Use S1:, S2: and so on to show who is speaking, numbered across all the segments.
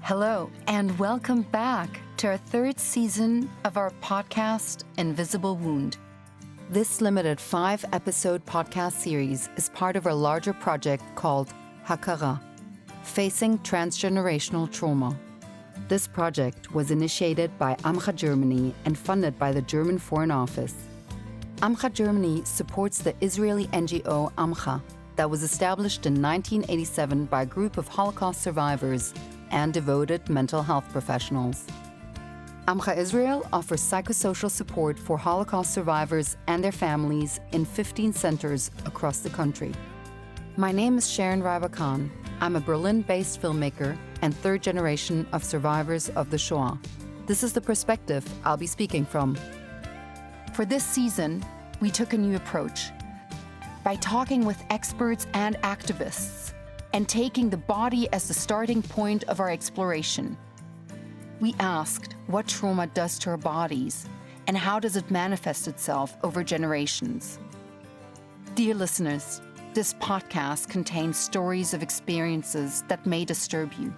S1: Hello, and welcome back to our third season of our podcast, Invisible Wound. This limited 5-episode podcast series is part of our larger project called Hakara, Facing Transgenerational Trauma. This project was initiated by AMCHA Germany and funded by the German Foreign Office. AMCHA Germany supports the Israeli NGO AMCHA that was established in 1987 by a group of Holocaust survivors and devoted mental health professionals. AMCHA Israel offers psychosocial support for Holocaust survivors and their families in 15 centers across the country. My name is Sharon Reiber-Kahn. I'm a Berlin-based filmmaker and third generation of survivors of the Shoah. This is the perspective I'll be speaking from. For this season, we took a new approach. By talking with experts and activists, and taking the body as the starting point of our exploration. We asked what trauma does to our bodies and how does it manifest itself over generations. Dear listeners, this podcast contains stories of experiences that may disturb you.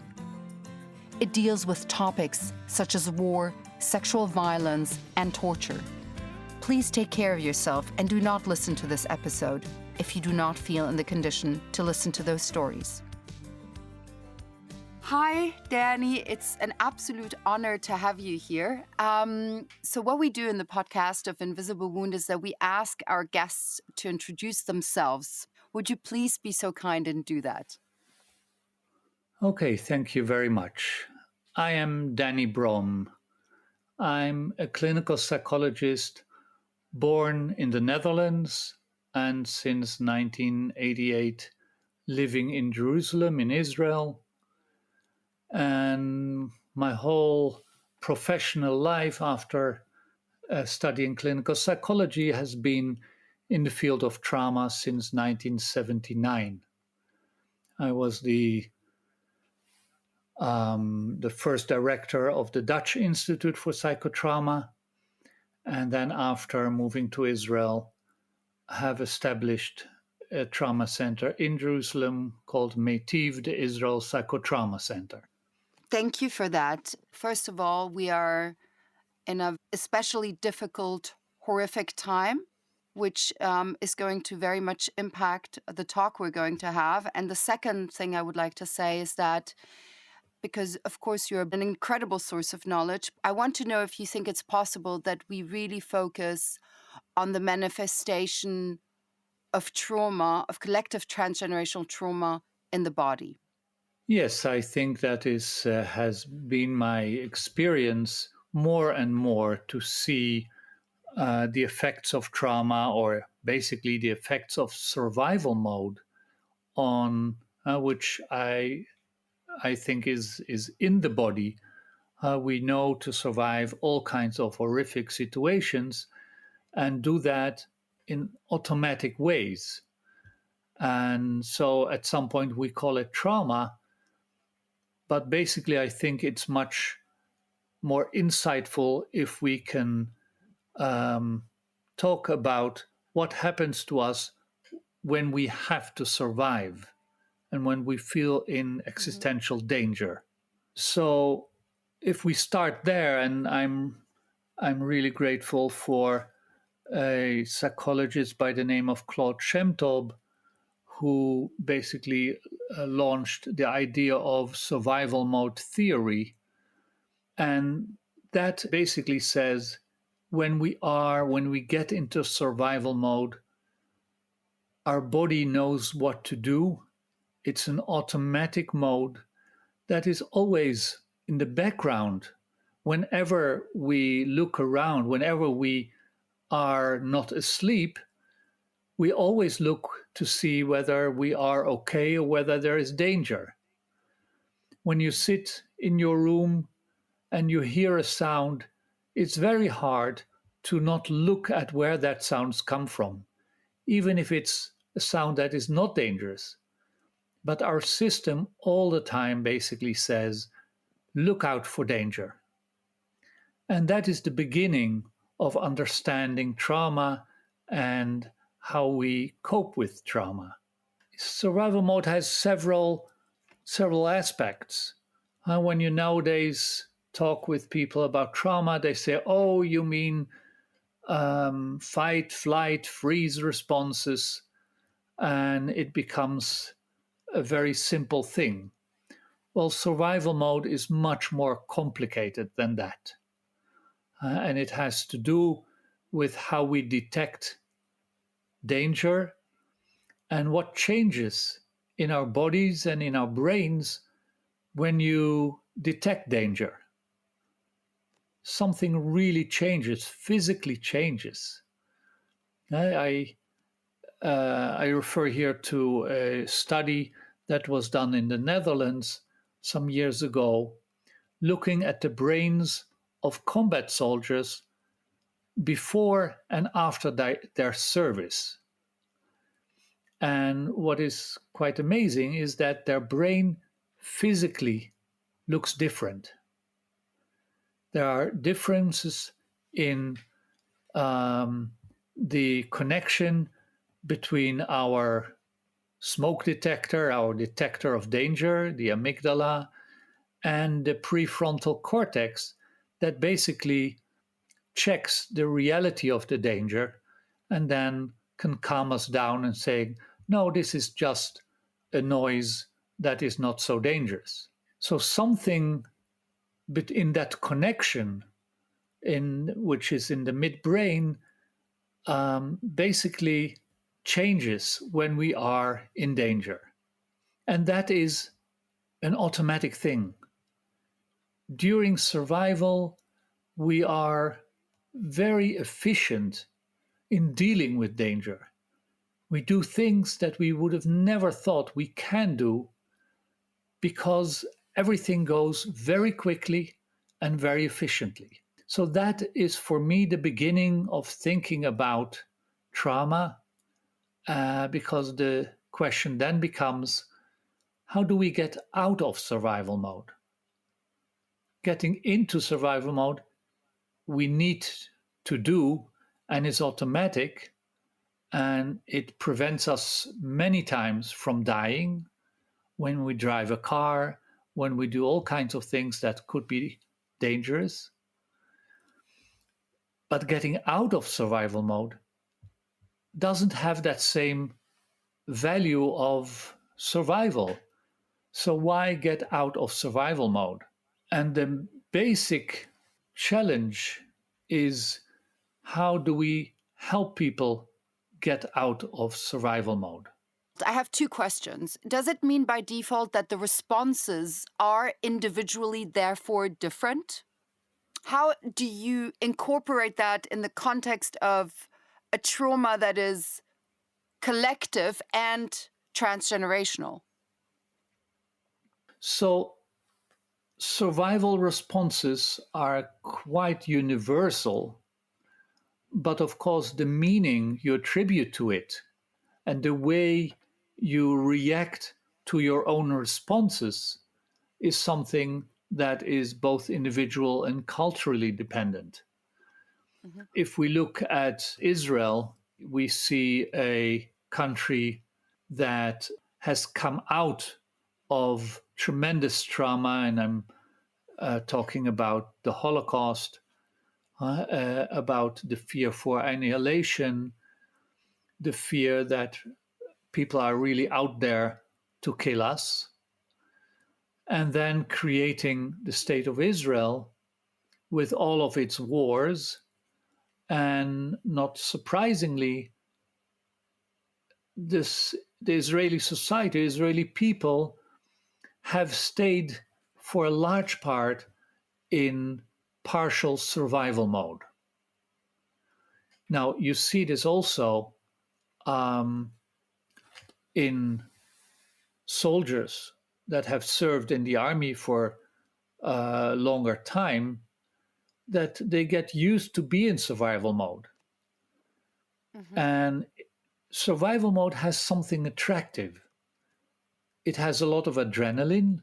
S1: It deals with topics such as war, sexual violence, and torture. Please take care of yourself and do not listen to this episode if you do not feel in the condition to listen to those stories. Hi, Danny. It's an absolute honor to have you here. So what we do in the podcast of Invisible Wound is that we ask our guests to introduce themselves. Would you please be so kind and do that?
S2: Okay, thank you very much. I am Danny Brom. I'm a clinical psychologist born in the Netherlands and since 1988 living in Jerusalem in Israel. And my whole professional life after studying clinical psychology has been in the field of trauma since 1979. I was the first director of the Dutch Institute for Psychotrauma, and then after moving to Israel, have established a trauma center in Jerusalem called Metiv, the Israel Psychotrauma Center.
S1: Thank you for that. First of all, we are in an especially difficult, horrific time, which is going to very much impact the talk we're going to have. And the second thing I would like to say is that, because of course you're an incredible source of knowledge, I want to know if you think it's possible that we really focus on the manifestation of trauma, of collective transgenerational trauma in the body.
S2: Yes, I think that has been my experience more and more to see the effects of trauma, or basically the effects of survival mode on which I think is in the body. We know to survive all kinds of horrific situations and do that in automatic ways. And so at some point we call it trauma, but basically I think it's much more insightful if we can talk about what happens to us when we have to survive and when we feel in existential danger. So if we start there, and I'm really grateful for a psychologist by the name of Claude Shemtob, who basically launched the idea of survival mode theory. And that basically says when we get into survival mode, our body knows what to do. It's an automatic mode that is always in the background. Whenever we look around, whenever we are not asleep, we always look to see whether we are okay or whether there is danger. When you sit in your room and you hear a sound, it's very hard to not look at where that sounds come from, even if it's a sound that is not dangerous. But our system all the time basically says, look out for danger. And that is the beginning of understanding trauma and how we cope with trauma. Survival mode has several aspects. When you nowadays talk with people about trauma, they say, oh, you mean fight, flight, freeze responses, and it becomes a very simple thing. Well, survival mode is much more complicated than that. And it has to do with how we detect danger and what changes in our bodies and in our brains when you detect danger. Something really changes, physically changes. I refer here to a study that was done in the Netherlands some years ago, looking at the brains of combat soldiers before and after their service. And what is quite amazing is that their brain physically looks different. There are differences in the connection between our smoke detector, our detector of danger, the amygdala, and the prefrontal cortex that basically checks the reality of the danger and then can calm us down and say, no, this is just a noise that is not so dangerous. So something in that connection, which is in the midbrain, basically changes when we are in danger. And that is an automatic thing. During survival, we are very efficient in dealing with danger. We do things that we would have never thought we can do because everything goes very quickly and very efficiently. So that is for me the beginning of thinking about trauma, because the question then becomes, how do we get out of survival mode? Getting into survival mode, we need to do, and it's automatic, and it prevents us many times from dying when we drive a car, when we do all kinds of things that could be dangerous. But getting out of survival mode doesn't have that same value of survival. So why get out of survival mode? And the basic challenge is, how do we help people get out of survival mode?
S1: I have two questions. Does it mean by default that the responses are individually therefore different? How do you incorporate that in the context of a trauma that is collective and transgenerational?
S2: So, survival responses are quite universal, but of course, the meaning you attribute to it and the way you react to your own responses is something that is both individual and culturally dependent. Mm-hmm. If we look at Israel, we see a country that has come out of tremendous trauma, and I'm talking about the Holocaust, about the fear for annihilation, the fear that people are really out there to kill us, and then creating the State of Israel with all of its wars. And not surprisingly, the Israeli society, Israeli people have stayed for a large part in partial survival mode. Now, you see this also in soldiers that have served in the army for a longer time, that they get used to be in survival mode. Mm-hmm. And survival mode has something attractive. It has a lot of adrenaline,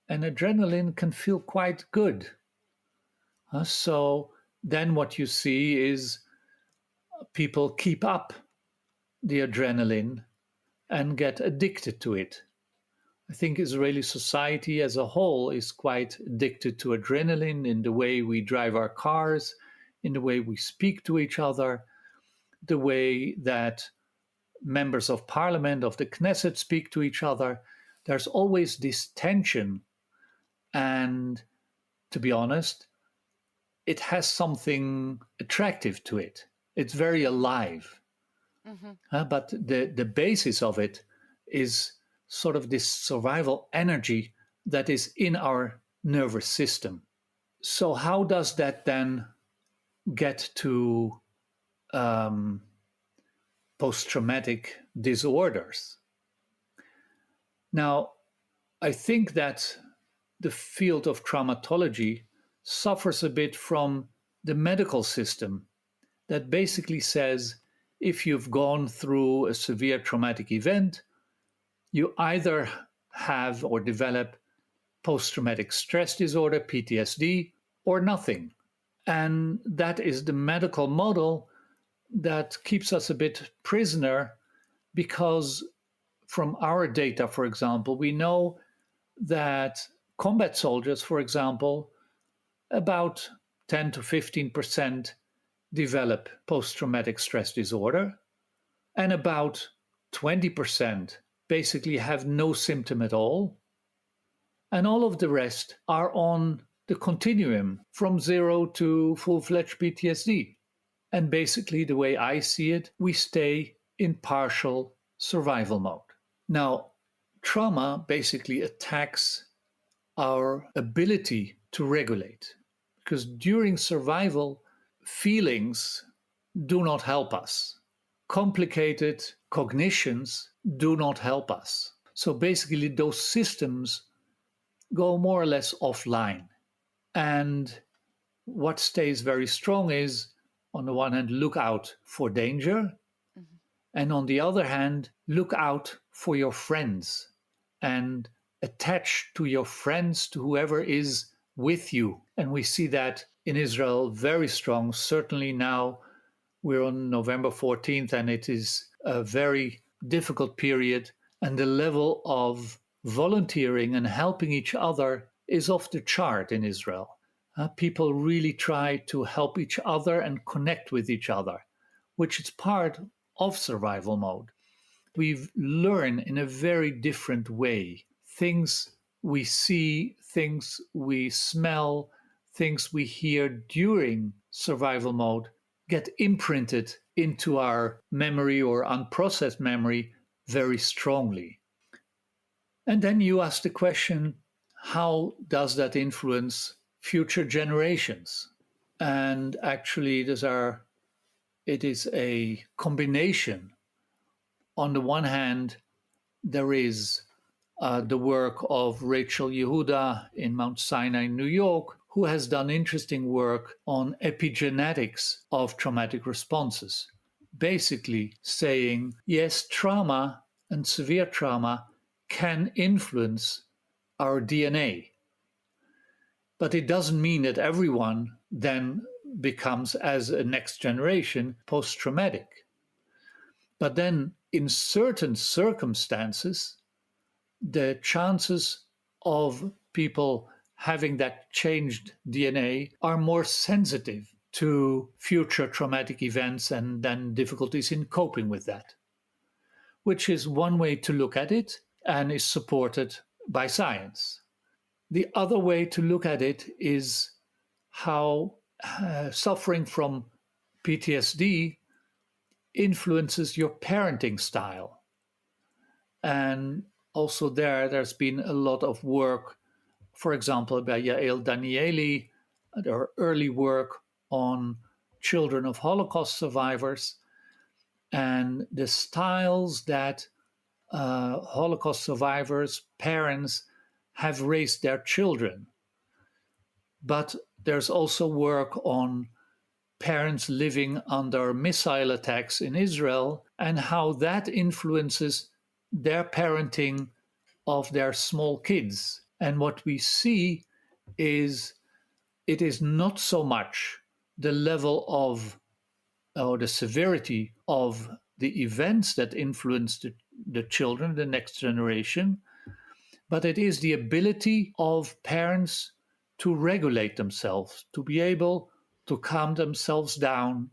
S2: and adrenaline can feel quite good. So then what you see is people keep up the adrenaline and get addicted to it. I think Israeli society as a whole is quite addicted to adrenaline in the way we drive our cars, in the way we speak to each other, the way that members of parliament, of the Knesset, speak to each other. There's always this tension. And to be honest, it has something attractive to it. It's very alive. But the basis of it is sort of this survival energy that is in our nervous system. So how does that then get to post-traumatic disorders? Now, I think that the field of traumatology suffers a bit from the medical system that basically says if you've gone through a severe traumatic event, you either have or develop post-traumatic stress disorder, PTSD, or nothing. And that is the medical model that keeps us a bit prisoner, because from our data, for example, we know that combat soldiers, for example, about 10 to 15% develop post-traumatic stress disorder, and about 20% basically have no symptom at all. And all of the rest are on the continuum from 0 to full-fledged PTSD. And basically, the way I see it, we stay in partial survival mode. Now, trauma basically attacks our ability to regulate, because during survival, feelings do not help us. Complicated cognitions do not help us. So basically, those systems go more or less offline. And what stays very strong is, on the one hand, look out for danger. And on the other hand, look out for your friends and attach to your friends, to whoever is with you. And we see that in Israel very strong. Certainly now we're on November 14th, and it is a very difficult period. And the level of volunteering and helping each other is off the chart in Israel. People really try to help each other and connect with each other, which is part of survival mode. We've learned in a very different way. Things we see, things we smell, things we hear during survival mode get imprinted into our memory or unprocessed memory very strongly. And then you ask the question, how does that influence future generations? And actually, it is a combination. On the one hand, there is the work of Rachel Yehuda in Mount Sinai, New York, who has done interesting work on epigenetics of traumatic responses. Basically saying, yes, trauma and severe trauma can influence our DNA. But it doesn't mean that everyone then becomes, as a next generation, post-traumatic. But then in certain circumstances, the chances of people having that changed DNA are more sensitive to future traumatic events and then difficulties in coping with that, which is one way to look at it and is supported by science. The other way to look at it is how suffering from PTSD influences your parenting style. And also there's been a lot of work, for example, by Yael Danieli, their early work on children of Holocaust survivors, and the styles that Holocaust survivors' parents have raised their children. But there's also work on parents living under missile attacks in Israel and how that influences their parenting of their small kids. And what we see is it is not so much the level of or the severity of the events that influence the children, the next generation, but it is the ability of parents to regulate themselves, to be able to calm themselves down,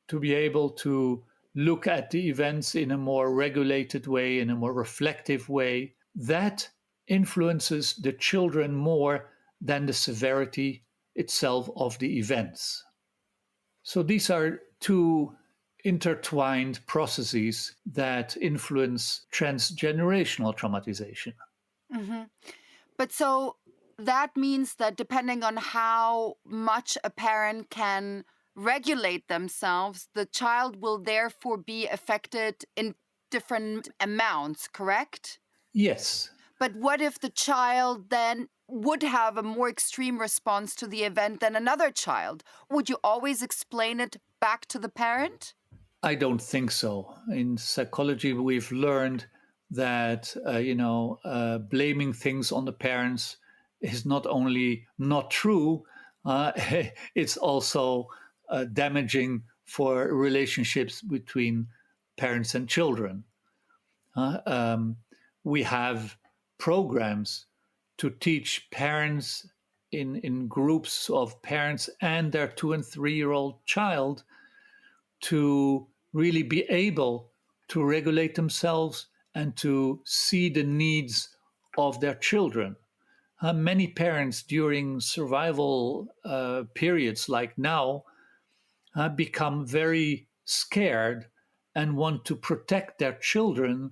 S2: to be able to look at the events in a more regulated way, in a more reflective way. That influences the children more than the severity itself of the events. So these are two intertwined processes that influence transgenerational traumatization.
S1: Hmm. But so that means that depending on how much a parent can regulate themselves, the child will therefore be affected in different amounts, correct?
S2: Yes,
S1: But what if the child then would have a more extreme response to the event than another child? Would you always explain it back to the parent?
S2: I don't think so. In psychology, we've learned that blaming things on the parents is not only not true, uh, it's also damaging for relationships between parents and children. Uh, um, we have programs to teach parents in groups of parents and their 2 and 3 year old child to really be able to regulate themselves and to see the needs of their children. Many parents during survival periods like now become very scared and want to protect their children,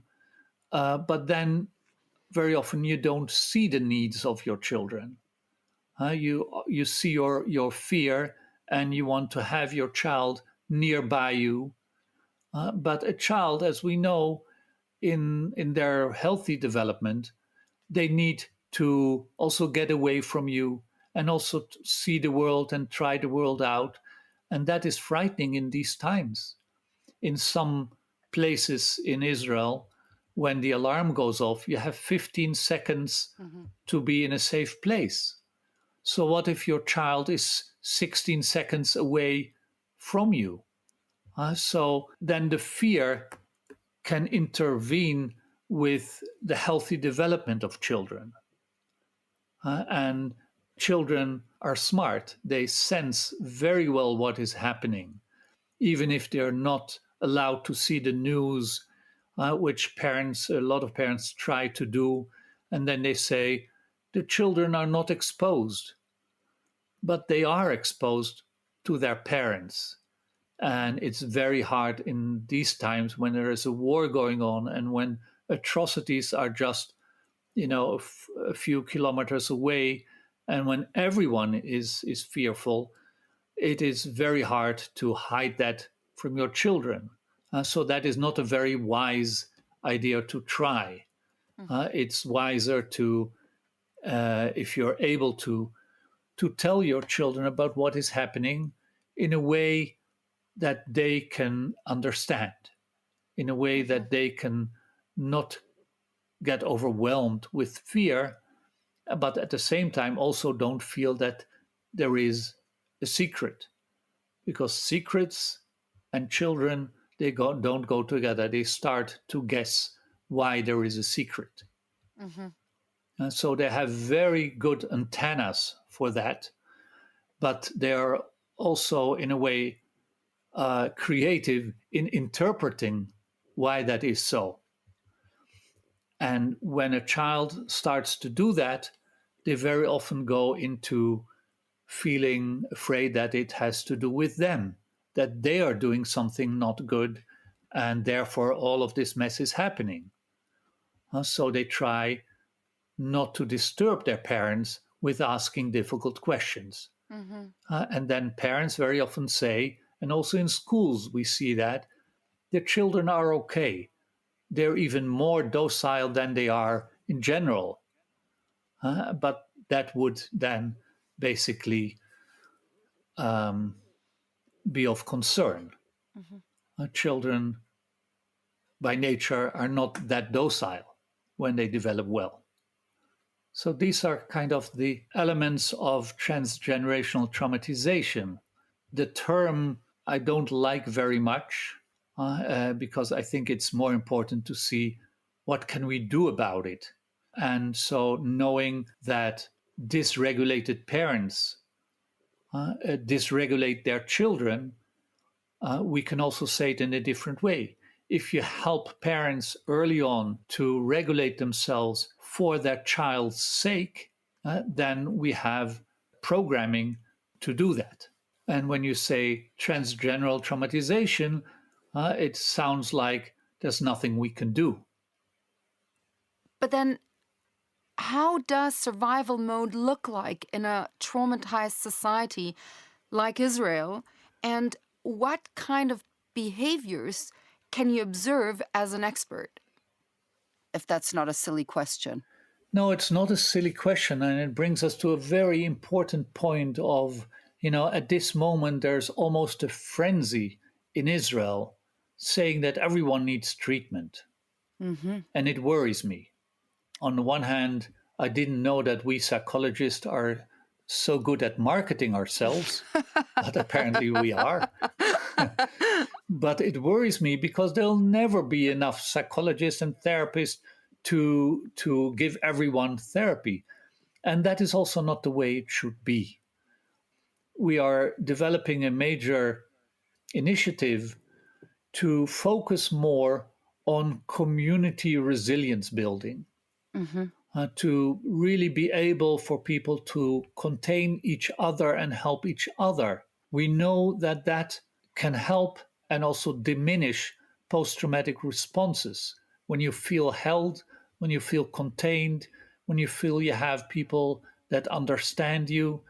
S2: but then very often you don't see the needs of your children. You see your fear and you want to have your child nearby you. But a child, as we know, in their healthy development, they need to also get away from you and also see the world and try the world out. And that is frightening in these times. In some places in Israel, when the alarm goes off, you have 15 seconds
S1: Mm-hmm.
S2: to be in a safe place. So, what if your child is 16 seconds away from you? So then the fear can intervene with the healthy development of children. And children are smart. They sense very well what is happening, even if they're not allowed to see the news, which a lot of parents try to do. And then they say, the children are not exposed, but they are exposed to their parents. And it's very hard in these times when there is a war going on and when atrocities are just, a few kilometers away, and when everyone is fearful. It is very hard to hide that from your children. So that is not a very wise idea to try.
S1: Mm-hmm.
S2: It's wiser to, if you're able to tell your children about what is happening in a way that they can understand, in a way
S1: Mm-hmm.
S2: that they can not get overwhelmed with fear, but at the same time also don't feel that there is a secret, because secrets and children, don't go together. They start to guess why there is a secret.
S1: Mm-hmm.
S2: And so they have very good antennas for that, but they are also in a way creative in interpreting why that is so. And when a child starts to do that, they very often go into feeling afraid that it has to do with them, that they are doing something not good, and therefore all of this mess is happening. So they try not to disturb their parents with asking difficult questions.
S1: Mm-hmm.
S2: And then parents very often say, and also in schools we see that, the children are okay. They're even more docile than they are in general. But that would then basically um, be of concern.
S1: Mm-hmm.
S2: Children by nature are not that docile when they develop well. So these are kind of the elements of transgenerational traumatization. The term I don't like very much because I think it's more important to see what can we do about it. And so knowing that dysregulated parents dysregulate their children, we can also say it in a different way. If you help parents early on to regulate themselves for their child's sake, then we have programming to do that. And when you say transgeneral traumatization, it sounds like there's nothing we can do.
S1: But then, how does survival mode look like in a traumatized society like Israel? And what kind of behaviors can you observe as an expert? If that's not a silly question.
S2: No, it's not a silly question. And it brings us to a very important point of, at this moment, there's almost a frenzy in Israel saying that everyone needs treatment.
S1: Mm-hmm.
S2: And it worries me. On the one hand, I didn't know that we psychologists are so good at marketing ourselves, but apparently we are. But it worries me because there'll never be enough psychologists and therapists to give everyone therapy. And that is also not the way it should be. We are developing a major initiative to focus more on community resilience building, to really be able for people to contain each other and help each other. We know that that can help and also diminish post traumatic responses. When you feel held, when you feel contained, when you feel you have people that understand you,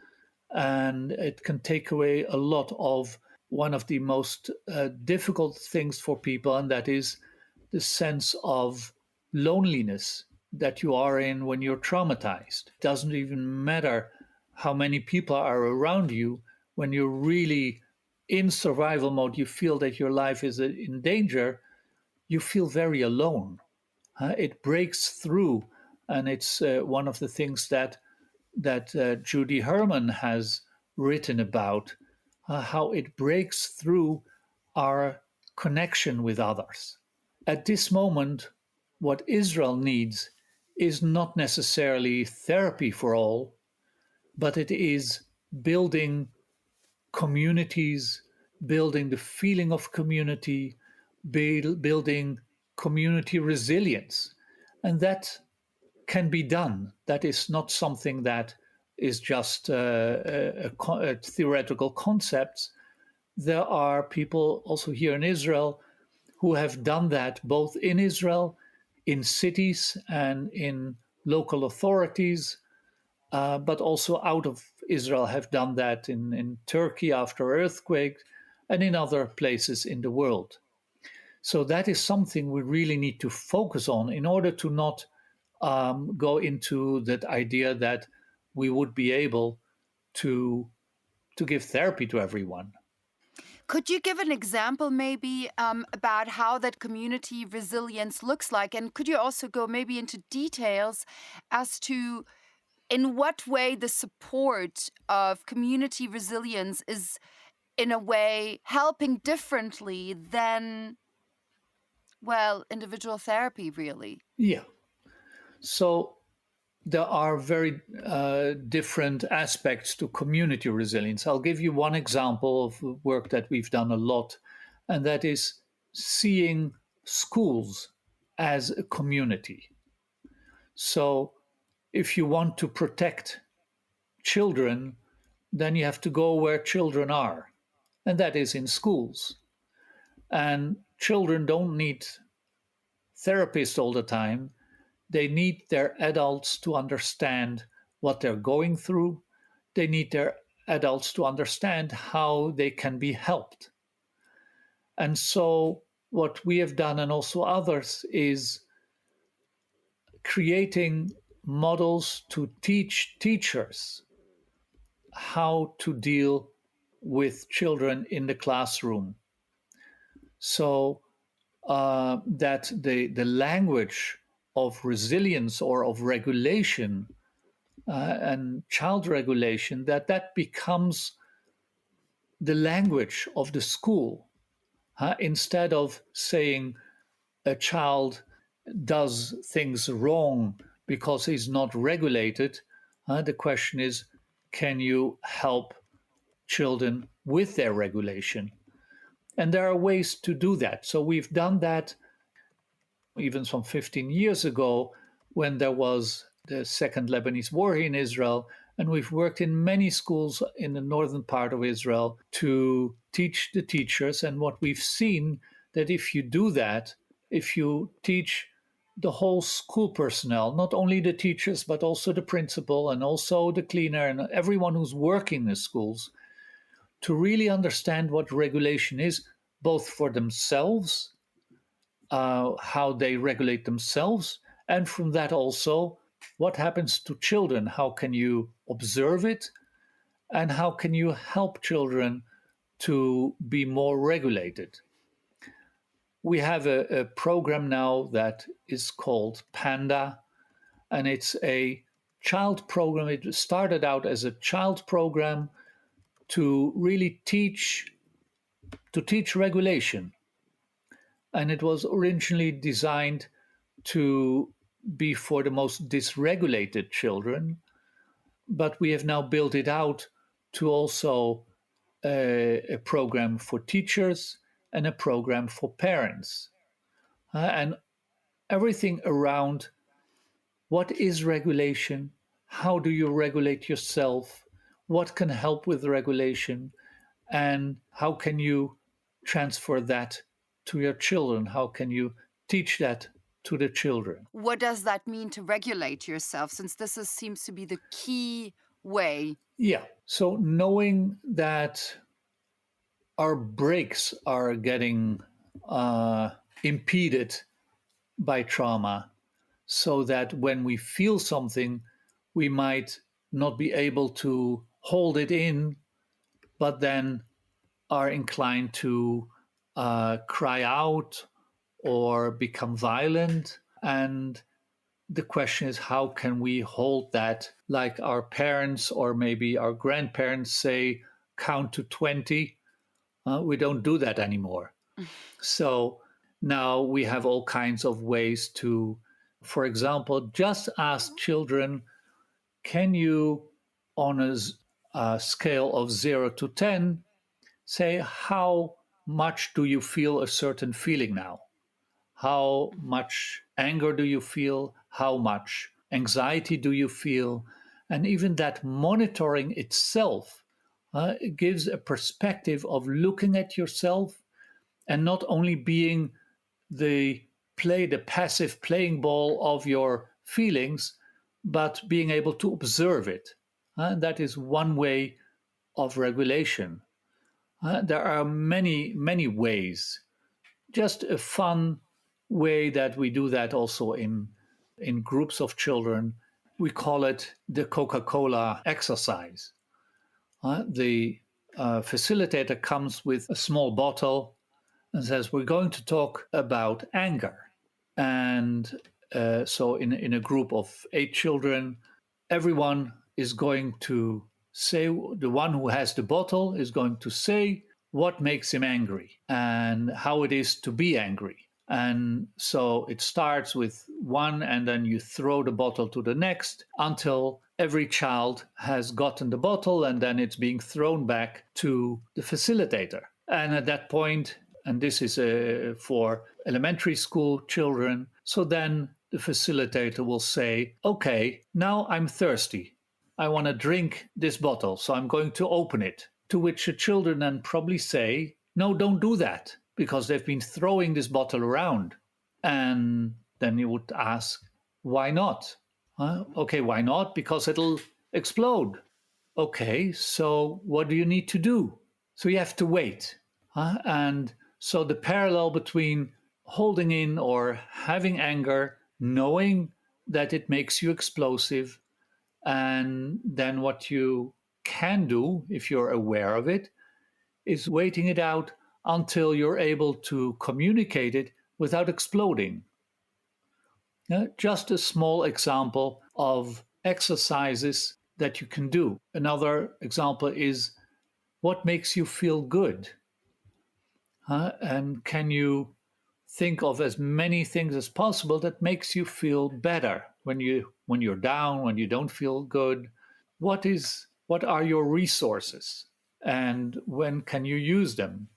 S2: and it can take away a lot of one of the most difficult things for people, and that is the sense of loneliness that you are in when you're traumatized. It doesn't even matter how many people are around you. When you're really in survival mode, you feel that your life is in danger, you feel very alone. It breaks through, and it's one of the things that Judy Herman has written about, how it breaks through our connection with others. At this moment, what Israel needs is not necessarily therapy for all, but it is building communities, building the feeling of community, building community resilience. And that can be done. That is not something that is just a theoretical concept. There are people also here in Israel who have done that both in Israel, in cities, and in local authorities, but also out of Israel have done that in Turkey after earthquakes and in other places in the world. So that is something we really need to focus on in order to not go into that idea that we would be able to give therapy to everyone.
S1: Could you give an example maybe about how that community resilience looks like? And could you also go maybe into details as to in what way the support of community resilience is in a way helping differently than, well, individual therapy, really?
S2: Yeah. So there are very different aspects to community resilience. I'll give you one example of work that we've done a lot, and that is seeing schools as a community. So if you want to protect children, then you have to go where children are, and that is in schools. And children don't need therapists all the time. They need their adults to understand what they're going through. They need their adults to understand how they can be helped. And so, what we have done, and also others, is creating models to teach teachers how to deal with children in the classroom. So that the language of resilience or of regulation and child regulation, that becomes the language of the school. Instead of saying a child does things wrong because he's not regulated, the question is, can you help children with their regulation? And there are ways to do that. So we've done that even some 15 years ago when there was the Second Lebanese War in Israel. And we've worked in many schools in the northern part of Israel to teach the teachers. And what we've seen that if you do that, if you teach the whole school personnel, not only the teachers, but also the principal and also the cleaner and everyone who's working in the schools, to really understand what regulation is, both for themselves, how they regulate themselves, and from that also, what happens to children? How can you observe it? And how can you help children to be more regulated? We have a program now that is called PANDA, and it's a child program. It started out as a child program to really teach regulation. And it was originally designed to be for the most dysregulated children, but we have now built it out to also a program for teachers and a program for parents. And everything around what is regulation, how do you regulate yourself, what can help with regulation, and how can you transfer that to your children? How can you teach that to the children?
S1: What does that mean to regulate yourself, since seems to be the key way?
S2: Yeah. So knowing that our brakes are getting impeded by trauma, so that when we feel something, we might not be able to hold it in, but then are inclined to cry out or become violent. And the question is, how can we hold that, like our parents or maybe our grandparents say, count to 20? We don't do that anymore. So now we have all kinds of ways to, for example, just ask children, can you, on a scale of 0 to 10, say, how much do you feel a certain feeling now? How much anger do you feel? How much anxiety do you feel? And even that monitoring itself gives a perspective of looking at yourself and not only being the passive playing ball of your feelings, but being able to observe it. That is one way of regulation. There are many, many ways. Just a fun way that we do that also in groups of children. We call it the Coca-Cola exercise. The facilitator comes with a small bottle and says, we're going to talk about anger. And so in a group of 8 children, everyone is going to say, the one who has the bottle is going to say what makes him angry and how it is to be angry. And so it starts with one, and then you throw the bottle to the next until every child has gotten the bottle, and then it's being thrown back to the facilitator. And at that point, and this is for elementary school children, so then the facilitator will say, okay, now I'm thirsty. I want to drink this bottle, so I'm going to open it. To which the children then probably say, no, don't do that, because they've been throwing this bottle around. And then you would ask, why not? Okay, why not? Because it'll explode. Okay, so what do you need to do? So you have to wait. And so the parallel between holding in or having anger, knowing that it makes you explosive, and then what you can do, if you're aware of it, is waiting it out until you're able to communicate it without exploding. Just a small example of exercises that you can do. Another example is, what makes you feel good? And can you think of as many things as possible that makes you feel better when you when you're down, when you don't feel good? What are your resources? And when can you use them?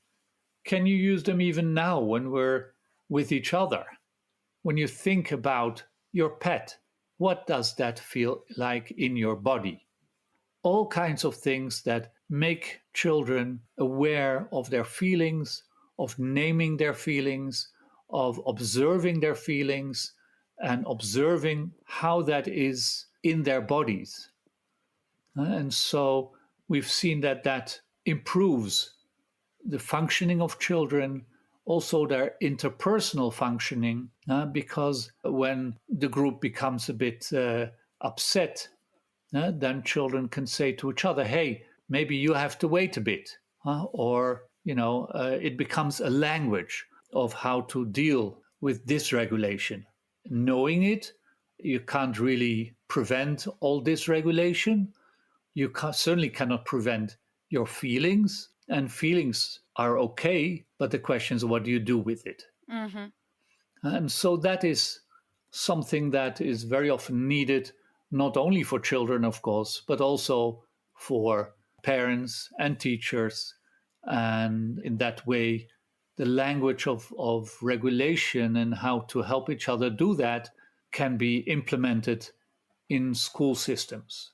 S2: Can you use them even now when we're with each other? When you think about your pet, what does that feel like in your body? All kinds of things that make children aware of their feelings, of naming their feelings, of observing their feelings, and observing how that is in their bodies. And so we've seen that that improves the functioning of children, also their interpersonal functioning, because when the group becomes a bit upset, then children can say to each other, hey, maybe you have to wait a bit. Or, it becomes a language of how to deal with dysregulation. Knowing it, you can't really prevent all dysregulation. You certainly cannot prevent your feelings, and feelings are okay, but the question is, what do you do with it?
S1: Mm-hmm.
S2: And so that is something that is very often needed, not only for children, of course, but also for parents and teachers. And in that way, the language of regulation and how to help each other do that can be implemented in school systems.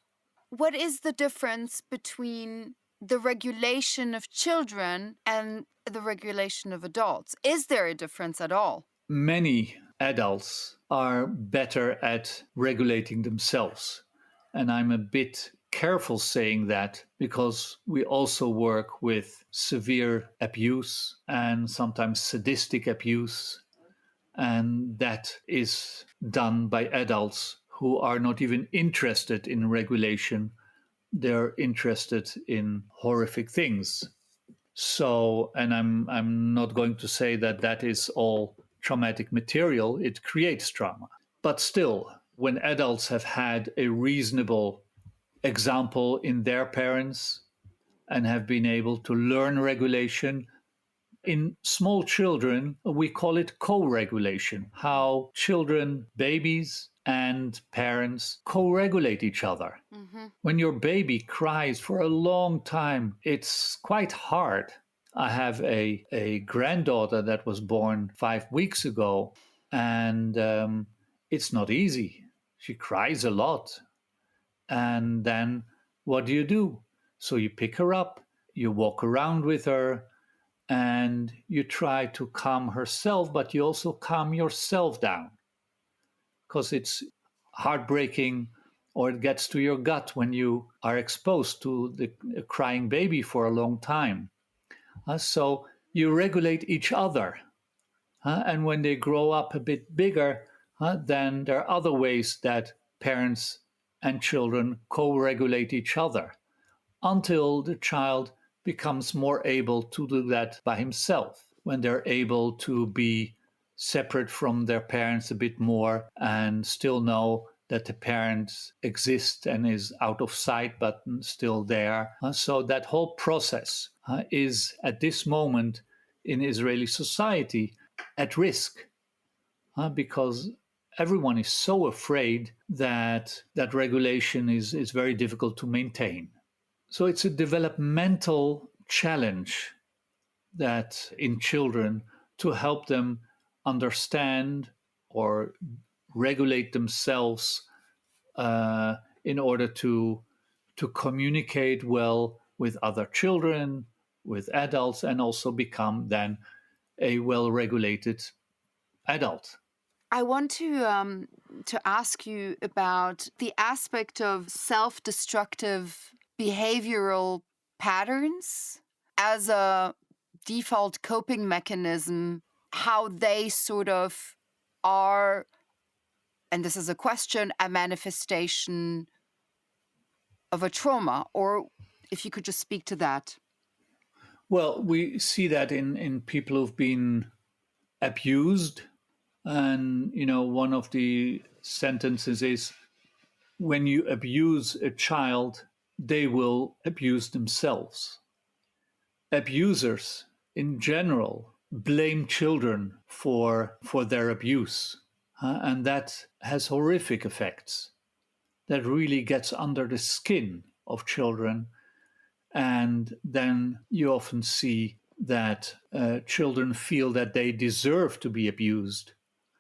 S1: What is the difference between the regulation of children and the regulation of adults? Is there a difference at all?
S2: Many adults are better at regulating themselves. And I'm a bit careful saying that because we also work with severe abuse and sometimes sadistic abuse. And that is done by adults who are not even interested in regulation. They're interested in horrific things. So, and I'm not going to say that that is all traumatic material. It creates trauma. But still, when adults have had a reasonable example in their parents and have been able to learn regulation, in small children, we call it co-regulation, how children, babies, and parents co-regulate each other.
S1: Mm-hmm.
S2: When your baby cries for a long time, it's quite hard. I have a granddaughter that was born 5 weeks ago, and it's not easy. She cries a lot. And then what do? So you pick her up, you walk around with her, and you try to calm herself, but you also calm yourself down because it's heartbreaking, or it gets to your gut when you are exposed to the crying baby for a long time. So you regulate each other. And when they grow up a bit bigger, then there are other ways that parents and children co-regulate each other until the child becomes more able to do that by himself, when they're able to be separate from their parents a bit more and still know that the parents exist and is out of sight but still there. So that whole process is at this moment in Israeli society at risk because everyone is so afraid that that regulation is very difficult to maintain. So it's a developmental challenge that in children to help them understand or regulate themselves in order to communicate well with other children, with adults, and also become then a well-regulated adult.
S1: I want to ask you about the aspect of self-destructive behavioral patterns as a default coping mechanism, how they sort of are, and this is a question, a manifestation of a trauma, or if you could just speak to that.
S2: Well, we see that in people who've been abused. And, one of the sentences is, when you abuse a child, they will abuse themselves. Abusers, in general, blame children for their abuse. And that has horrific effects. that really gets under the skin of children. And then you often see that children feel that they deserve to be abused,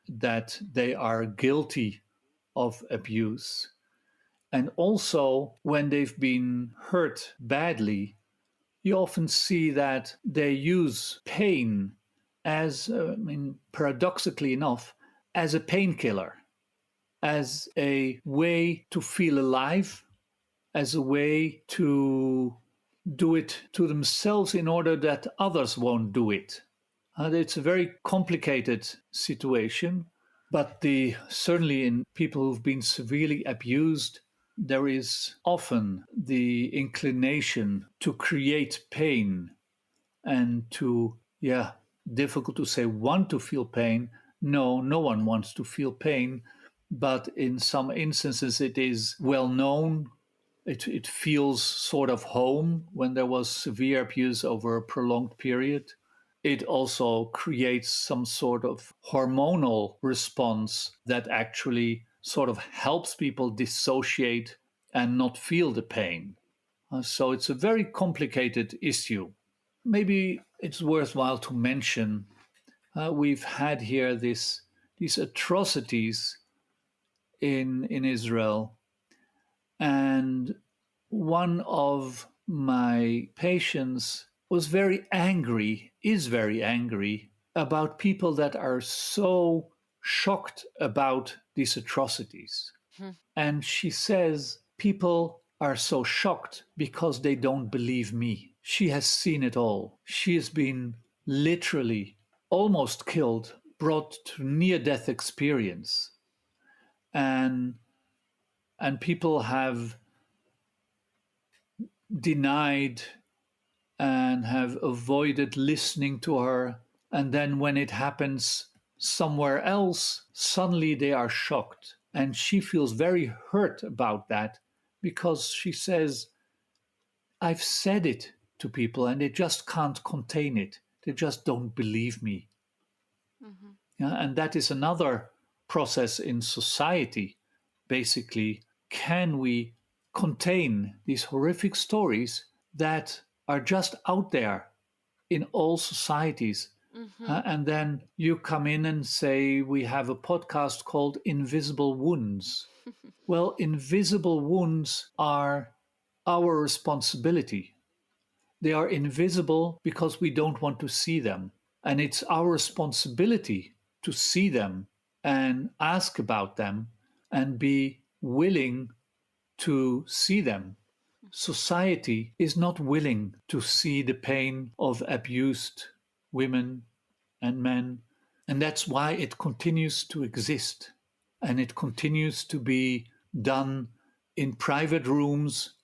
S2: that they are guilty of abuse. And also, when they've been hurt badly, you often see that they use pain as, paradoxically enough, as a painkiller, as a way to feel alive, as a way to do it to themselves in order that others won't do it. It's a very complicated situation, but certainly in people who've been severely abused, there is often the inclination to create pain and to, difficult to say, want to feel pain. No, no one wants to feel pain, but in some instances it is well known. It feels sort of home when there was severe abuse over a prolonged period. It also creates some sort of hormonal response that actually sort of helps people dissociate and not feel the pain. So it's a very complicated issue. Maybe it's worthwhile to mention we've had here these atrocities in Israel. And one of my patients is very angry about people that are so shocked about these atrocities. And she says, people are so shocked because they don't believe me. She has seen it all. She has been literally almost killed, brought to near-death experience. And people have denied and have avoided listening to her. And then when it happens somewhere else, suddenly they are shocked. And she feels very hurt about that because she says, I've said it to people and they just can't contain it. They just don't believe me. Mm-hmm. Yeah, and that is another process in society. Basically, can we contain these horrific stories that are just out there in all societies? Mm-hmm. And then you come in and say, we have a podcast called Invisible Wounds. Well, invisible wounds are our responsibility. They are invisible because we don't want to see them. And it's our responsibility to see them and ask about them and be willing to see them. Society is not willing to see the pain of abused women and men. And that's why it continues to exist. And it continues to be done in private rooms,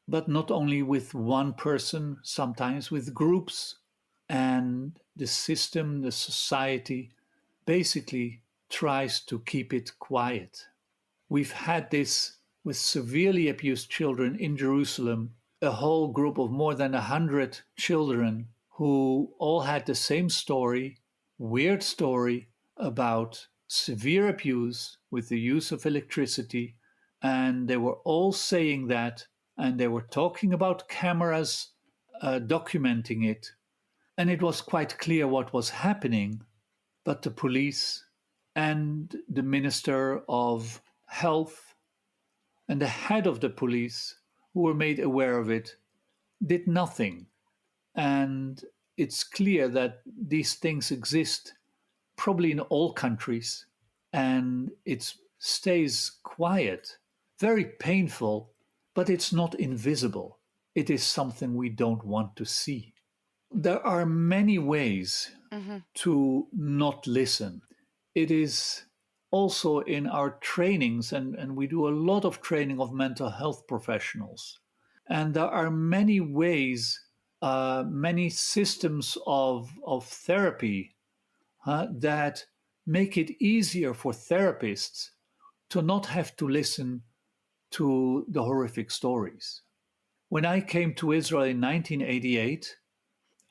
S2: but not only with one person, sometimes with groups. And the system, the society, basically tries to keep it quiet. We've had this with severely abused children in Jerusalem, a whole group of more than 100 children who all had the same story, weird story about severe abuse with the use of electricity. And they were all saying that, and they were talking about cameras documenting it. And it was quite clear what was happening, but the police and the Minister of Health and the head of the police, who were made aware of it, did nothing. And it's clear that these things exist probably in all countries, and it stays quiet, very painful, but it's not invisible. It is something we don't want to see. There are many ways to not listen. It is also in our trainings, and we do a lot of training of mental health professionals. And there are many ways, many systems of therapy that make it easier for therapists to not have to listen to the horrific stories. When I came to Israel in 1988,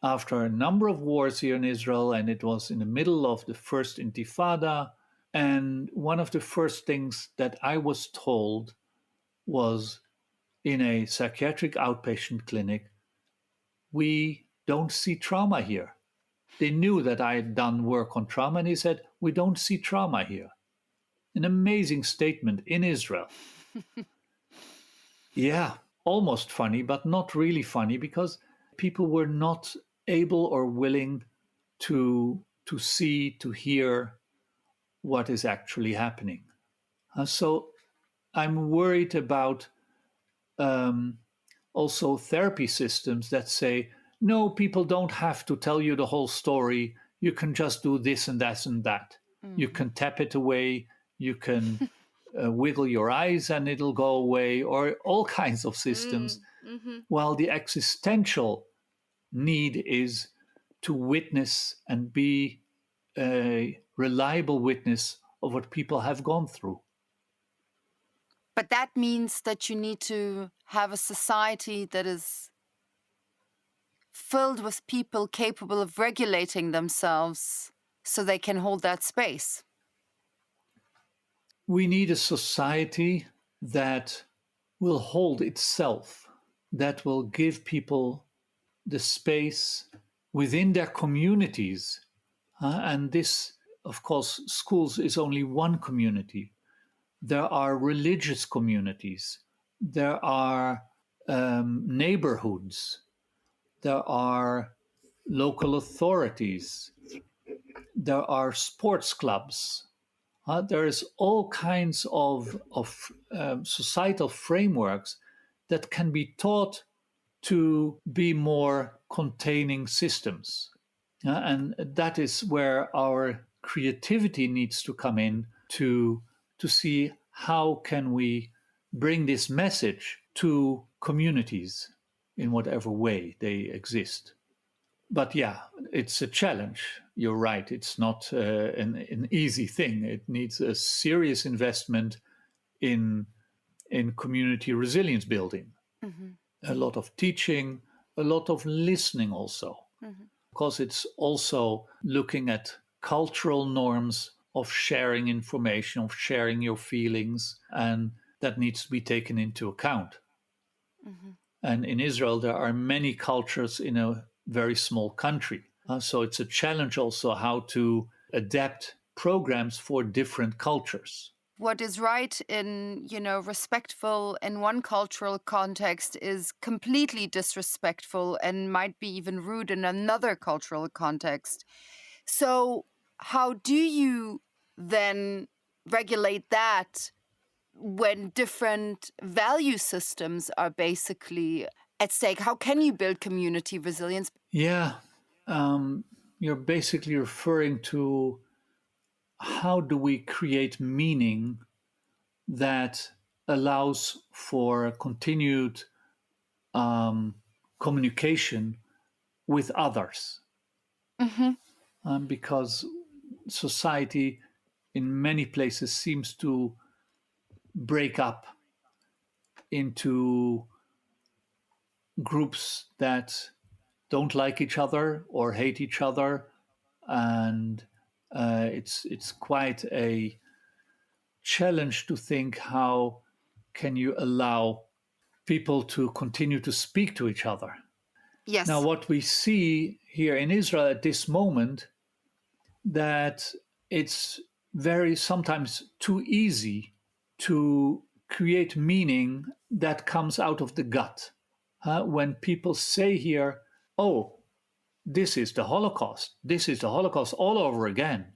S2: after a number of wars here in Israel, and it was in the middle of the first Intifada, and one of the first things that I was told was in a psychiatric outpatient clinic, we don't see trauma here. They knew that I had done work on trauma, and he said, we don't see trauma here. An amazing statement in Israel. Yeah, almost funny, but not really funny, because people were not able or willing to see, to hear what is actually happening. So I'm worried about also therapy systems that say, no, people don't have to tell you the whole story. You can just do this and that and that. You can tap it away. You can wiggle your eyes and it'll go away, or all kinds of systems. While the existential need is to witness and be a reliable witness of what people have gone through.
S1: But that means that you need to have a society that is filled with people capable of regulating themselves so they can hold that space.
S2: We need a society that will hold itself, that will give people the space within their communities. And this, of course, schools is only one community. There are religious communities. There are neighborhoods. There are local authorities. There are sports clubs. There is all kinds of societal frameworks that can be taught to be more containing systems. And that is where our creativity needs to come in to see how can we bring this message to communities in whatever way they exist. But yeah, it's a challenge. You're right. It's not an easy thing. It needs a serious investment in community resilience building. A lot of teaching, a lot of listening also. Because it's also looking at cultural norms of sharing information, of sharing your feelings, and that needs to be taken into account. And in Israel, there are many cultures in a very small country. So it's a challenge also how to adapt programs for different cultures.
S1: What is right in, respectful in one cultural context is completely disrespectful and might be even rude in another cultural context. So how do you then regulate that when different value systems are basically at stake? How can you build community resilience?
S2: Yeah, you're basically referring to how do we create meaning that allows for continued communication with others. Because society in many places seems to break up into groups that don't like each other or hate each other, and it's quite a challenge to think how can you allow people to continue to speak to each other.
S1: Yes.
S2: Now, what we see here in Israel at this moment, that it's very sometimes too easy to create meaning that comes out of the gut. When people say here, oh, this is the Holocaust all over again.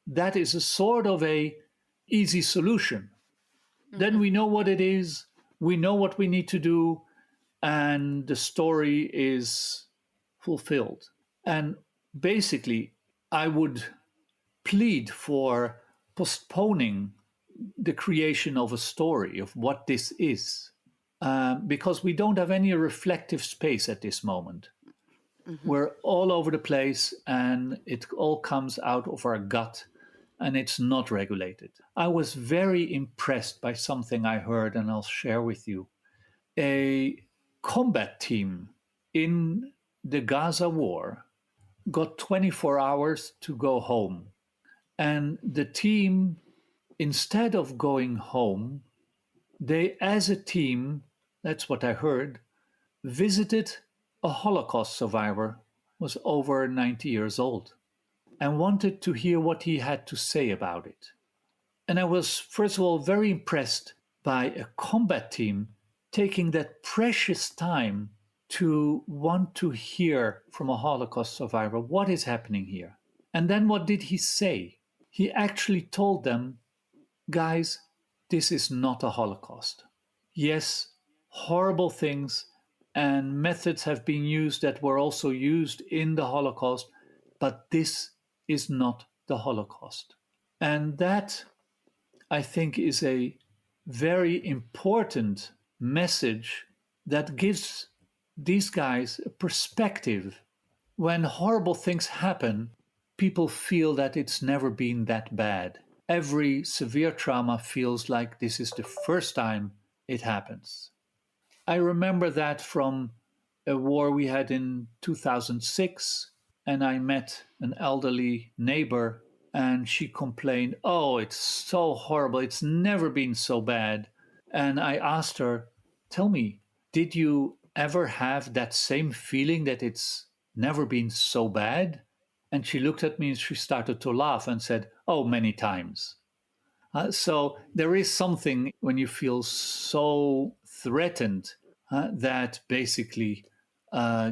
S2: That is a sort of a easy solution. Then we know what it is, we know what we need to do, and the story is fulfilled. And basically, I would plead for postponing the creation of a story of what this is, because we don't have any reflective space at this moment. We're all over the place, and it all comes out of our gut, and it's not regulated. I was very impressed by something I heard, and I'll share with you. A combat team in the Gaza war got 24 hours to go home. And the team, instead of going home, They, as a team, that's what I heard, visited a Holocaust survivor who was over 90 years old and wanted to hear what he had to say about it. And I was, first of all, very impressed by a combat team taking that precious time to want to hear from a Holocaust survivor what is happening here. And then what did he say? He actually told them, guys, this is not a Holocaust. Yes, horrible things and methods have been used that were also used in the Holocaust, but this is not the Holocaust. And that, I think, is a very important message that gives these guys a perspective. When horrible things happen, people feel that it's never been that bad. Every severe trauma feels like this is the first time it happens. I remember that from a war we had in 2006, and I met an elderly neighbor, and she complained, "Oh, it's so horrible. It's never been so bad." And I asked her, "Tell me, did you ever have that same feeling that it's never been so bad?" And she looked at me and she started to laugh and said, "Oh, many times." So there is something when you feel so threatened that basically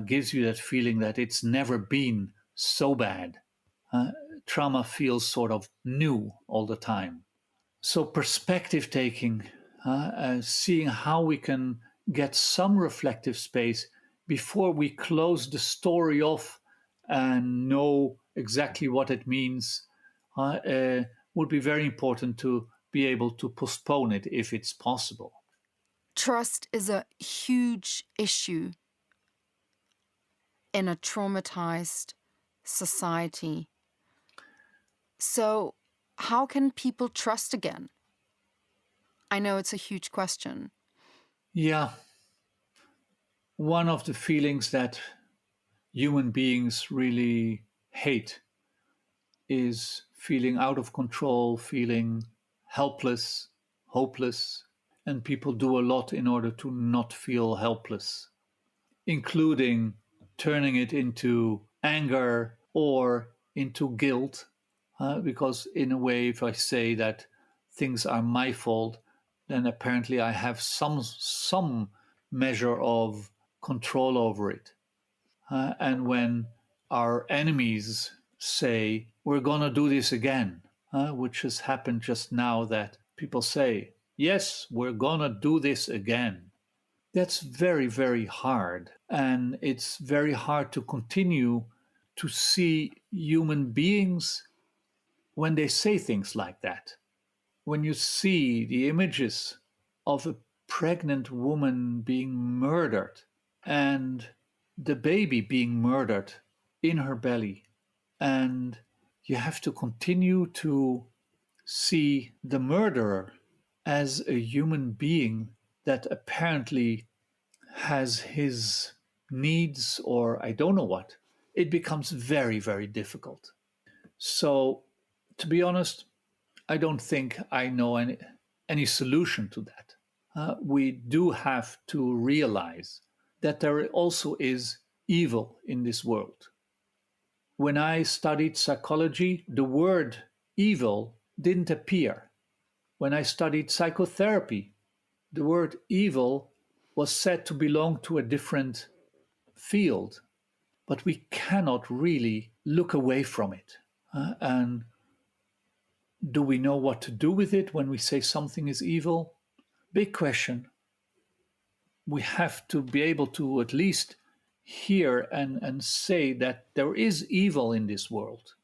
S2: gives you that feeling that it's never been so bad. Trauma feels sort of new all the time. So perspective taking, seeing how we can get some reflective space before we close the story off and know exactly what it means would be very important to be able to postpone it if it's possible.
S1: Trust is a huge issue in a traumatized society. So, how can people trust again? I know it's a huge question.
S2: Yeah, one of the feelings that human beings really hate is feeling out of control, feeling helpless, hopeless. And people do a lot in order to not feel helpless, including turning it into anger or into guilt. Because, in a way, if I say that things are my fault, then apparently I have some measure of control over it. And when our enemies say, "We're going to do this again," which has happened just now, that people say, "Yes, we're going to do this again." That's very, very hard. And it's very hard to continue to see human beings when they say things like that. When you see the images of a pregnant woman being murdered and the baby being murdered in her belly, and you have to continue to see the murderer as a human being that apparently has his needs or I don't know what, it becomes very, very difficult. So, to be honest, I don't think I know any solution to that. We do have to realize that there also is evil in this world. When I studied psychology, the word evil didn't appear. When I studied psychotherapy, the word evil was said to belong to a different field, but we cannot really look away from it. And do we know what to do with it when we say something is evil? Big question. We have to be able to at least hear and say that there is evil in this world.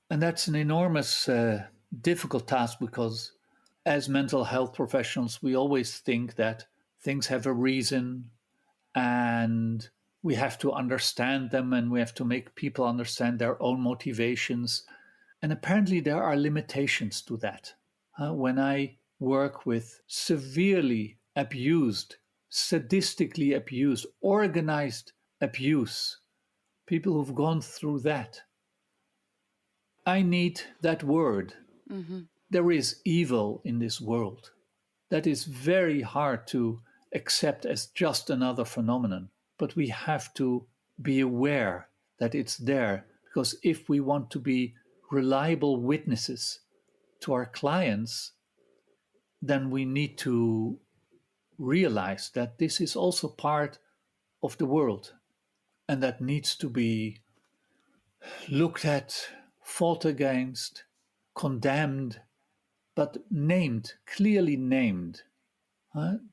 S2: And that's an enormous, difficult task because as mental health professionals, we always think that things have a reason and we have to understand them and we have to make people understand their own motivations. And apparently, there are limitations to that. When I work with severely abused, sadistically abused, organized abuse, people who've gone through that, I need that word.
S1: Mm-hmm.
S2: There is evil in this world. that is very hard to accept as just another phenomenon. But we have to be aware that it's there, because if we want to be reliable witnesses to our clients, then we need to realize that this is also part of the world and that needs to be looked at, fought against, condemned, but named, clearly named.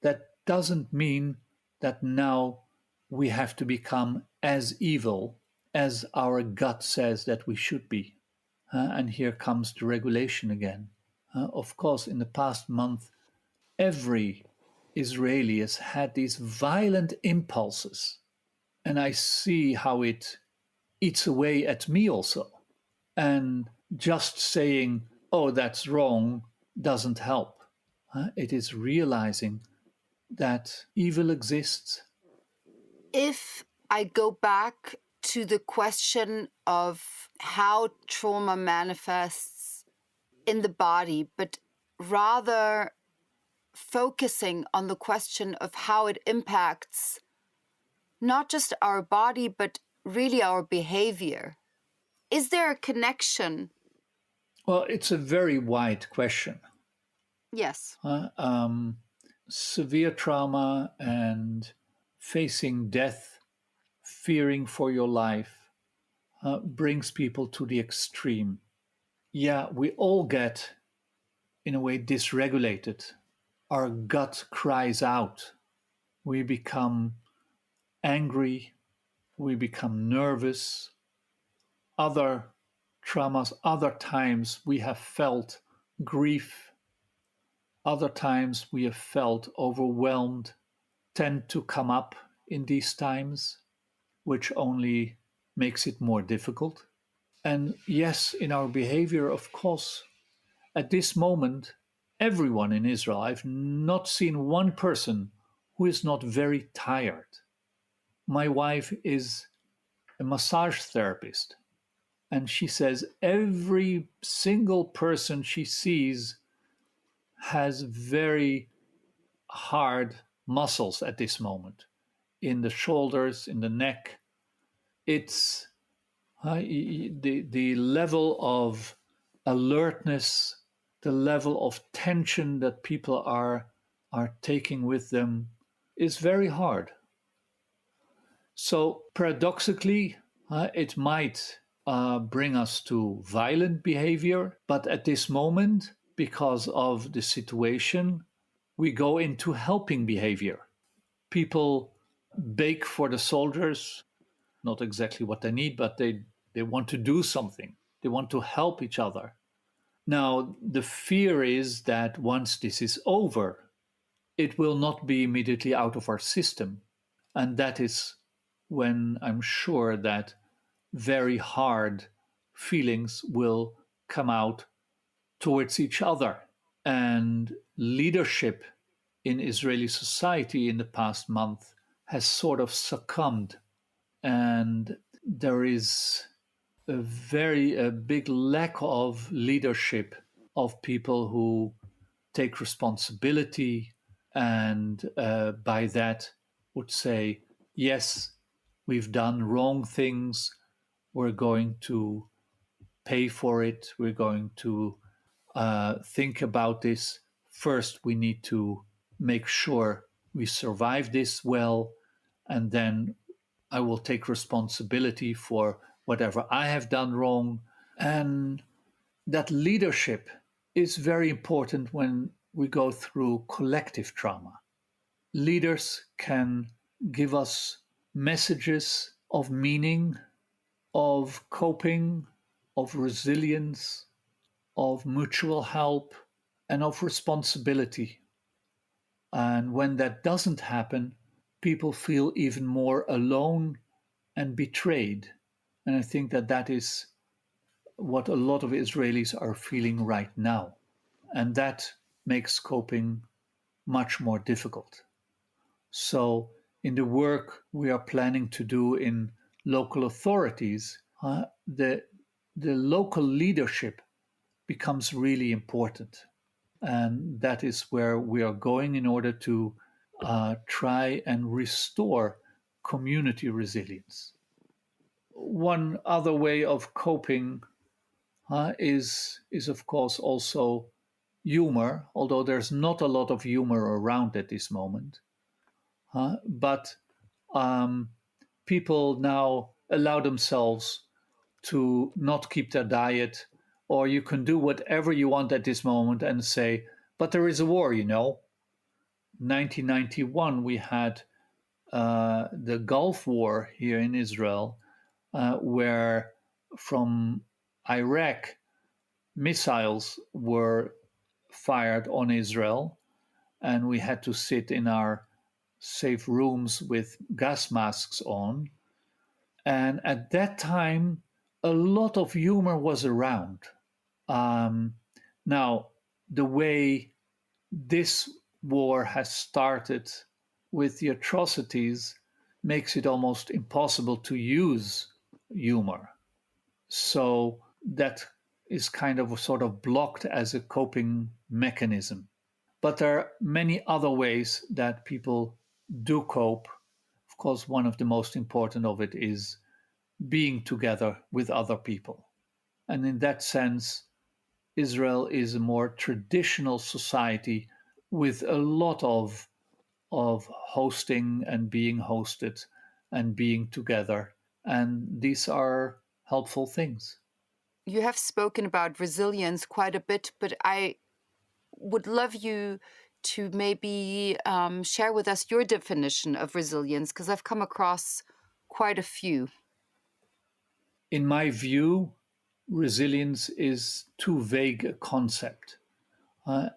S2: That doesn't mean that now we have to become as evil as our gut says that we should be. And here comes the regulation again. Of course, in the past month, every Israeli has had these violent impulses. And I see how it eats away at me also. And just saying, oh, that's wrong, doesn't help. It is realizing that evil exists.
S1: If I go back to the question of how trauma manifests in the body, but rather focusing on the question of how it impacts not just our body, but really our behavior. Is there a connection?
S2: Well, it's a very wide question.
S1: Yes.
S2: Severe trauma and facing death, fearing for your life, brings people to the extreme. Yeah, we all get, in a way, dysregulated. Our gut cries out. We become angry. We become nervous. Other traumas, other times we have felt grief. Other times we have felt overwhelmed, tend to come up in these times, which only makes it more difficult. And yes, in our behavior, of course, at this moment, everyone in Israel, I've not seen one person who is not very tired. My wife is a massage therapist, and she says every single person she sees has very hard muscles at this moment in the shoulders, in the neck. It's the level of alertness, the level of tension that people are taking with them is very hard. So paradoxically, it might bring us to violent behavior, but at this moment, because of the situation, we go into helping behavior. People bake for the soldiers, not exactly what they need, but they want to do something. They want to help each other. Now, the fear is that once this is over, it will not be immediately out of our system. And that is when I'm sure that very hard feelings will come out towards each other. And leadership in Israeli society in the past month has sort of succumbed. And there is a big lack of leadership of people who take responsibility and by that would say, yes, we've done wrong things, we're going to pay for it, we're going to think about this. First, we need to make sure we survive this well, and then I will take responsibility for whatever I have done wrong. And that leadership is very important when we go through collective trauma. Leaders can give us messages of meaning, of coping, of resilience, of mutual help, and of responsibility. And when that doesn't happen, people feel even more alone and betrayed. And I think that that is what a lot of Israelis are feeling right now. And that makes coping much more difficult. So, in the work we are planning to do in local authorities, the local leadership becomes really important. And that is where we are going in order to try and restore community resilience. One other way of coping is of course also humor, although there's not a lot of humor around at this moment. But people now allow themselves to not keep their diet, or you can do whatever you want at this moment and say, but there is a war, 1991, we had the Gulf War here in Israel, where from Iraq, missiles were fired on Israel, and we had to sit in our safe rooms with gas masks on. And at that time, a lot of humor was around. Um, Now, the way this war has started with the atrocities makes it almost impossible to use humor. So that is kind of sort of blocked as a coping mechanism. But there are many other ways that people do cope. Of course, one of the most important of it is being together with other people. And in that sense, Israel is a more traditional society with a lot of hosting and being hosted and being together. And these are helpful things.
S1: You have spoken about resilience quite a bit, but I would love you to maybe share with us your definition of resilience, because I've come across quite a few.
S2: In my view, resilience is too vague a concept.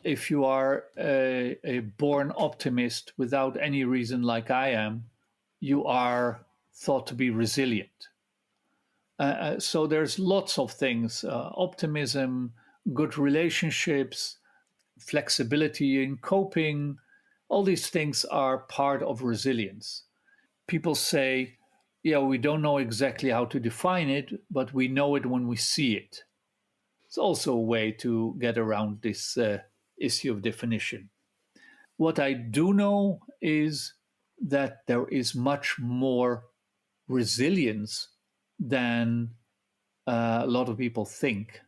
S2: If you are a born optimist without any reason, like I am, you are thought to be resilient. So there's lots of things: optimism, good relationships, flexibility in coping. All these things are part of resilience. People say, yeah, we don't know exactly how to define it, but we know it when we see it. It's also a way to get around this issue of definition. What I do know is that there is much more resilience than a lot of people think.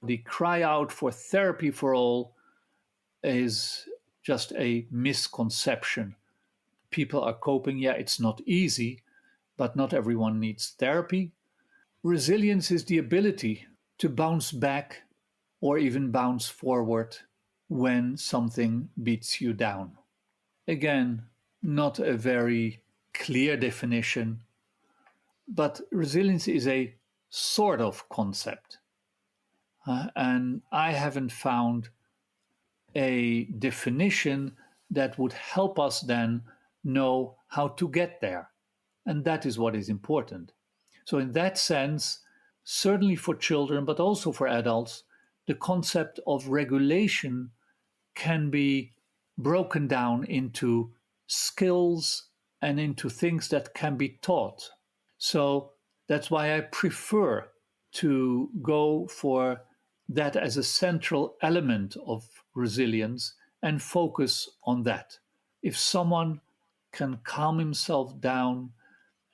S2: The cry out for therapy for all is just a misconception. People are coping. Yeah, it's not easy, but not everyone needs therapy. Resilience is the ability to bounce back or even bounce forward when something beats you down. Again, not a very clear definition, but resilience is a sort of concept. And I haven't found a definition that would help us then know how to get there. And that is what is important. So, in that sense, certainly for children, but also for adults, the concept of regulation can be broken down into skills and into things that can be taught. So, that's why I prefer to go for that as a central element of resilience and focus on that. If someone can calm himself down,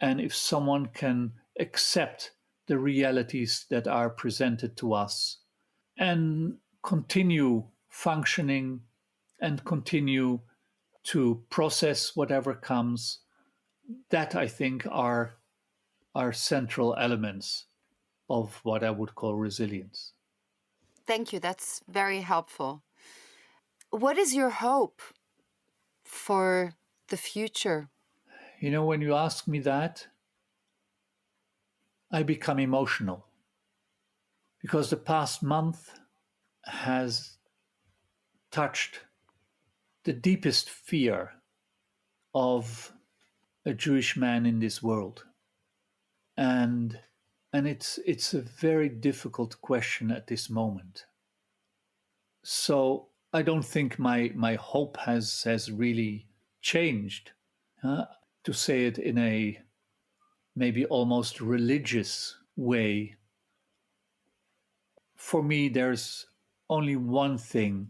S2: and if someone can accept the realities that are presented to us and continue functioning and continue to process whatever comes, that I think are central elements of what I would call resilience.
S1: Thank you. That's very helpful. What is your hope for the future?
S2: When you ask me that, I become emotional because the past month has touched the deepest fear of a Jewish man in this world. And it's a very difficult question at this moment. So I don't think my hope has really changed. To say it in a maybe almost religious way, for me there's only one thing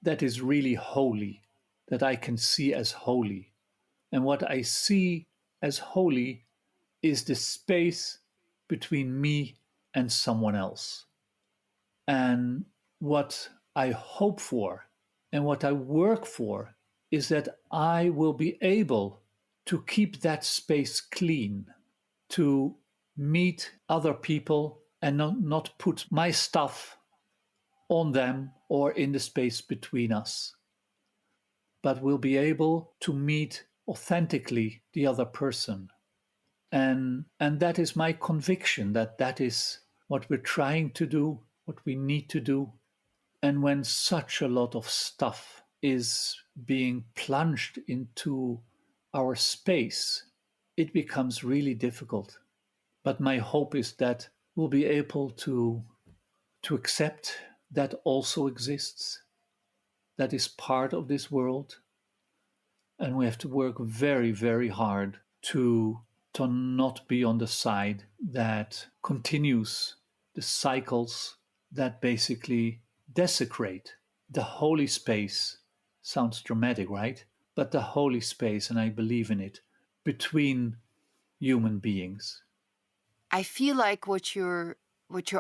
S2: that is really holy, that I can see as holy. And what I see as holy is the space between me and someone else. And what I hope for and what I work for is that I will be able to keep that space clean, to meet other people and not put my stuff on them or in the space between us, but will be able to meet authentically the other person. And that is my conviction, that that is what we're trying to do, what we need to do. And when such a lot of stuff is being plunged into our space, it becomes really difficult. But my hope is that we'll be able to accept that also exists, that is part of this world. And we have to work very, very hard to not be on the side that continues the cycles that basically desecrate the holy space. Sounds dramatic, right? But the holy space, and I believe in it, between human beings.
S1: I feel like what you're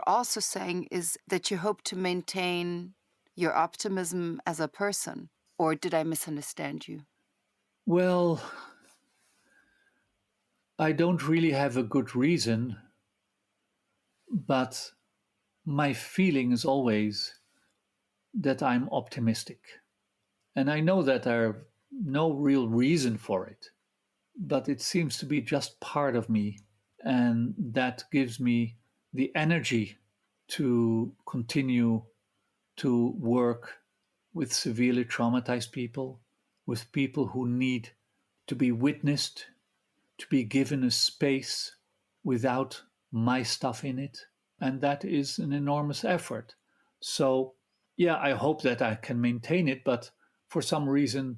S1: also saying is that you hope to maintain your optimism as a person. Or did I misunderstand you?
S2: Well, I don't really have a good reason, but my feeling is always that I'm optimistic. And I know that there's no real reason for it, but it seems to be just part of me. And that gives me the energy to continue to work with severely traumatized people, with people who need to be witnessed, to be given a space without my stuff in it. And that is an enormous effort. So, yeah, I hope that I can maintain it, but for some reason,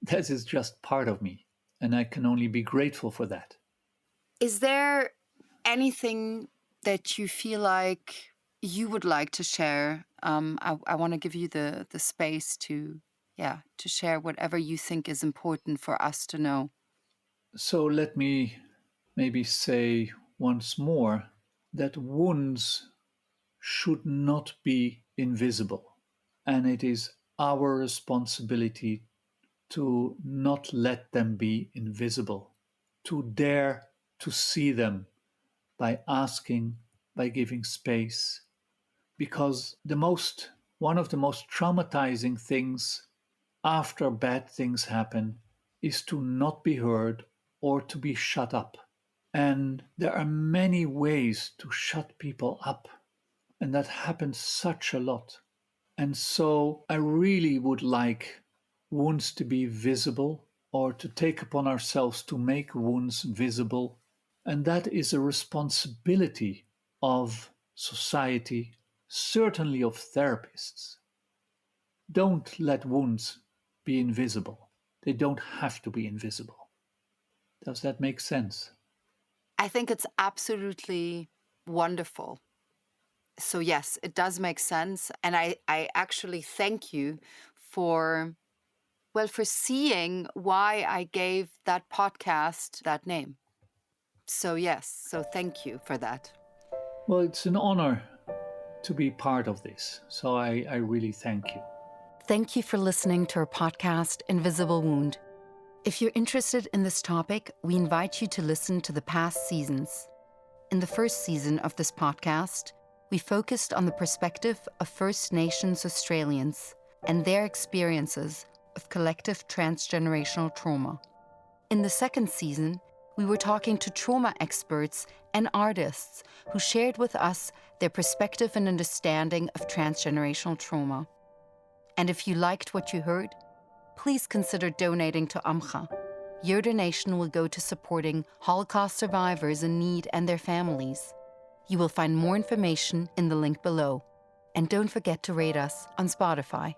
S2: that is just part of me. And I can only be grateful for that.
S1: Is there anything that you feel like you would like to share? I want to give you the space to share whatever you think is important for us to know.
S2: So let me maybe say once more that wounds should not be invisible. And it is our responsibility to not let them be invisible, to dare to see them by asking, by giving space. Because one of the most traumatizing things after bad things happen is to not be heard or to be shut up. And there are many ways to shut people up. And that happens such a lot. And so I really would like wounds to be visible, or to take upon ourselves to make wounds visible. And that is a responsibility of society, certainly of therapists. Don't let wounds be invisible. They don't have to be invisible. Does that make sense?
S1: I think it's absolutely wonderful. So yes, it does make sense. And I actually thank you for seeing why I gave that podcast that name. So yes, so thank you for that.
S2: Well, it's an honor to be part of this. So I really thank you.
S1: Thank you for listening to our podcast, Invisible Wound. If you're interested in this topic, we invite you to listen to the past seasons. In the first season of this podcast, we focused on the perspective of First Nations Australians and their experiences of collective transgenerational trauma. In the second season, we were talking to trauma experts and artists who shared with us their perspective and understanding of transgenerational trauma. And if you liked what you heard, please consider donating to AMCHA. Your donation will go to supporting Holocaust survivors in need and their families. You will find more information in the link below. And don't forget to rate us on Spotify.